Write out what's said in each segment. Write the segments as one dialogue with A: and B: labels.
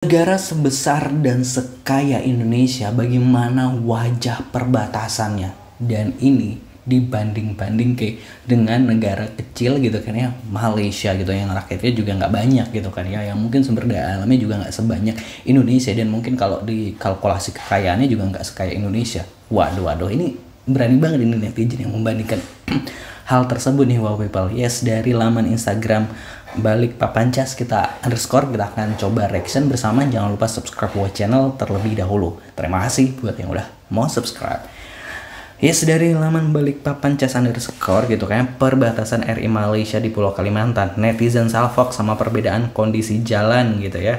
A: Negara sebesar dan sekaya Indonesia, bagaimana wajah perbatasannya? Dan ini dibanding-banding dengan negara kecil gitu kan ya, Malaysia gitu, yang rakyatnya juga nggak banyak gitu kan ya, yang mungkin sumber daya alamnya juga nggak sebanyak Indonesia, dan mungkin kalau dikalkulasi kekayaannya juga nggak sekaya Indonesia. Waduh, ini berani banget ini netizen yang membandingkan hal tersebut nih, wow people. Yes, dari laman Instagram Balikpapancas kita akan coba reaction bersama. Jangan lupa subscribe channel terlebih dahulu. Terima kasih buat yang udah mau subscribe. Yes, dari laman Balikpapancas gitu kan, perbatasan RI Malaysia di Pulau Kalimantan. Netizen salfok sama perbedaan kondisi jalan gitu ya.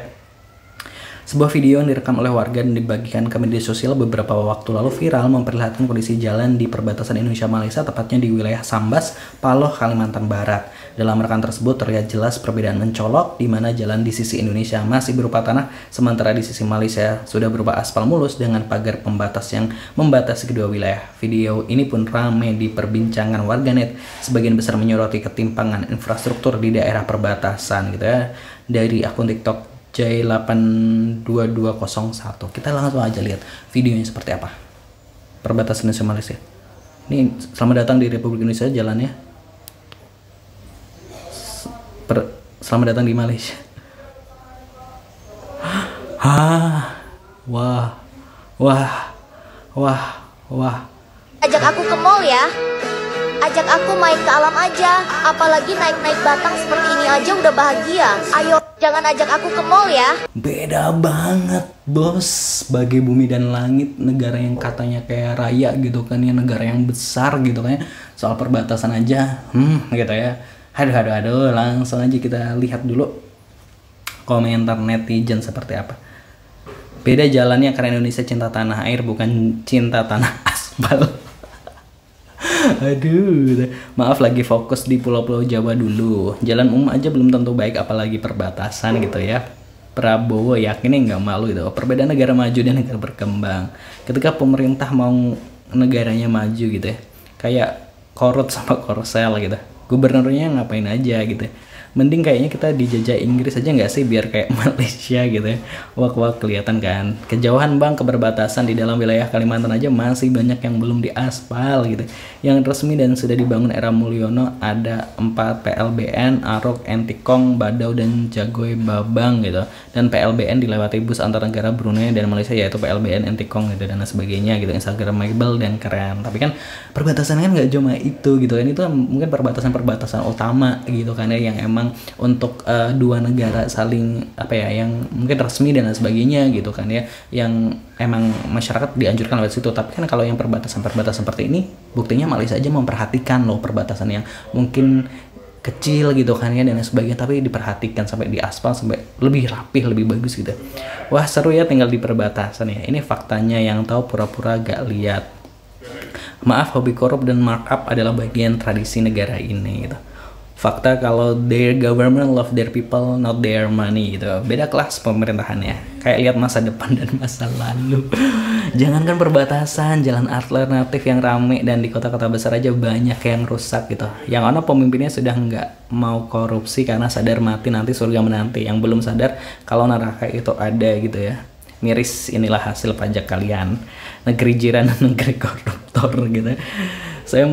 A: Sebuah video yang direkam oleh warga dan dibagikan ke media sosial beberapa waktu lalu viral memperlihatkan kondisi jalan di perbatasan Indonesia-Malaysia, tepatnya di wilayah Sambas, Paloh, Kalimantan Barat. Dalam rekaman tersebut terlihat jelas perbedaan mencolok, di mana jalan di sisi Indonesia masih berupa tanah, sementara di sisi Malaysia sudah berupa aspal mulus dengan pagar pembatas yang membatasi kedua wilayah. Video ini pun ramai diperbincangkan warganet, sebagian besar menyoroti ketimpangan infrastruktur di daerah perbatasan gitu ya. Dari akun TikTok J82201. Kita langsung aja lihat videonya seperti apa. Perbatasan Indonesia Malaysia. Ini selamat datang di Republik Indonesia jalannya. Selamat datang di Malaysia. Wah.
B: Ajak aku ke mall ya. Ajak aku main ke alam aja. Apalagi naik-naik batang seperti ini aja udah bahagia. Ayo, jangan ajak aku ke mall ya.
A: Beda banget bos, bagai bumi dan langit. Negara yang katanya kayak raya gitu kan ya, negara yang besar gitu kan ya. Soal perbatasan aja gitu ya. Aduh, langsung aja kita lihat dulu komentar netizen seperti apa. Beda jalannya karena Indonesia cinta tanah air, bukan cinta tanah aspal. Aduh, maaf lagi fokus di pulau-pulau Jawa dulu. Jalan umum aja belum tentu baik, apalagi perbatasan gitu ya. Prabowo yakinnya nggak malu gitu. Perbedaan negara maju dan negara berkembang. Ketika pemerintah mau negaranya maju gitu ya, kayak Korut sama Korsel gitu. Gubernurnya ngapain aja gitu. Mending kayaknya kita dijajah Inggris aja nggak sih, biar kayak Malaysia gitu ya. Wak kelihatan kan. Kejauhan bang ke perbatasan di dalam wilayah Kalimantan aja masih banyak yang belum diaspal gitu. Yang resmi dan sudah dibangun era Mulyono ada 4 PLBN, Arok, Entikong, Badau, dan Jagoy Babang gitu. Dan PLBN dilewati bus antar negara Brunei dan Malaysia, yaitu PLBN, Entikong gitu dan sebagainya gitu. Instagramable dan keren. Tapi kan perbatasan kan nggak cuma itu gitu kan. Itu mungkin perbatasan utama gitu kan ya, yang emang untuk dua negara saling apa ya, yang mungkin resmi dan sebagainya gitu kan ya, yang emang masyarakat dianjurkan lewat situ. Tapi kan kalau yang perbatasan seperti ini, buktinya Malaysia aja memperhatikan loh perbatasan yang mungkin kecil gitu kan ya dan sebagainya, tapi diperhatikan sampai di aspal, sampai lebih rapih, lebih bagus gitu. Wah seru ya tinggal di perbatasan ya. Ini faktanya, yang tahu pura-pura gak lihat. Maaf, hobi korup dan markup adalah bagian tradisi negara ini gitu. Fakta kalau their government love their people, not their money gitu. Beda kelas pemerintahannya. Kayak lihat masa depan dan masa lalu. Jangankan perbatasan, jalan alternatif yang rame dan di kota-kota besar aja banyak yang rusak gitu. Yang mana pemimpinnya sudah nggak mau korupsi karena sadar mati nanti surga menanti. Yang belum sadar kalau neraka itu ada gitu ya. Miris, inilah hasil pajak kalian. Negeri jiran, negeri koruptor gitu. Saya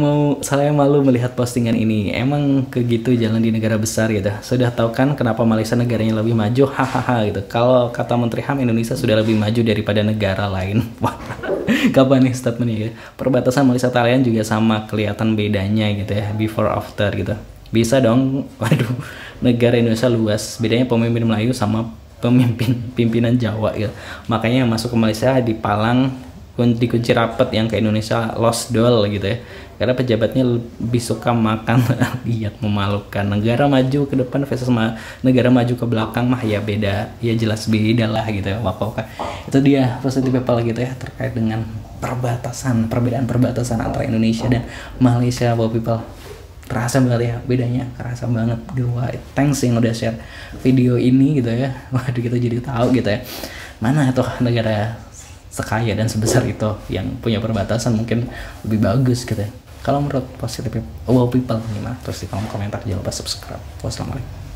A: malu melihat postingan ini. Emang kegitu jalan di negara besar gitu. Sudah tahu kan kenapa Malaysia negaranya lebih maju? Hahaha gitu. Kalau kata Menteri HAM, Indonesia sudah lebih maju daripada negara lain. Wah, kapan nih statementnya gitu. Perbatasan Malaysia Thailand juga sama, kelihatan bedanya gitu ya, before after gitu. Bisa dong. Waduh, negara Indonesia luas. Bedanya pemimpin Melayu sama pimpinan Jawa gitu. Makanya yang masuk ke Malaysia dipalang, dikunci rapet, yang ke Indonesia lost doll gitu ya. Karena pejabatnya lebih suka makan lihat, memalukan. Negara maju ke depan versus negara maju ke belakang mah ya beda, ya jelas beda lah gitu ya. Wah, itu dia positive people gitu ya terkait dengan perbedaan perbatasan antara Indonesia dan Malaysia. Wow people, terasa banget ya bedanya, kerasa banget. Thanks yang udah share video ini gitu ya. Waduh, kita jadi tahu gitu ya mana tuh negara sekaya dan sebesar itu yang punya perbatasan mungkin lebih bagus gitu ya. Kalau menurut positif people gimana? Terus di kolom komentar, jangan lupa subscribe. Wassalamualaikum.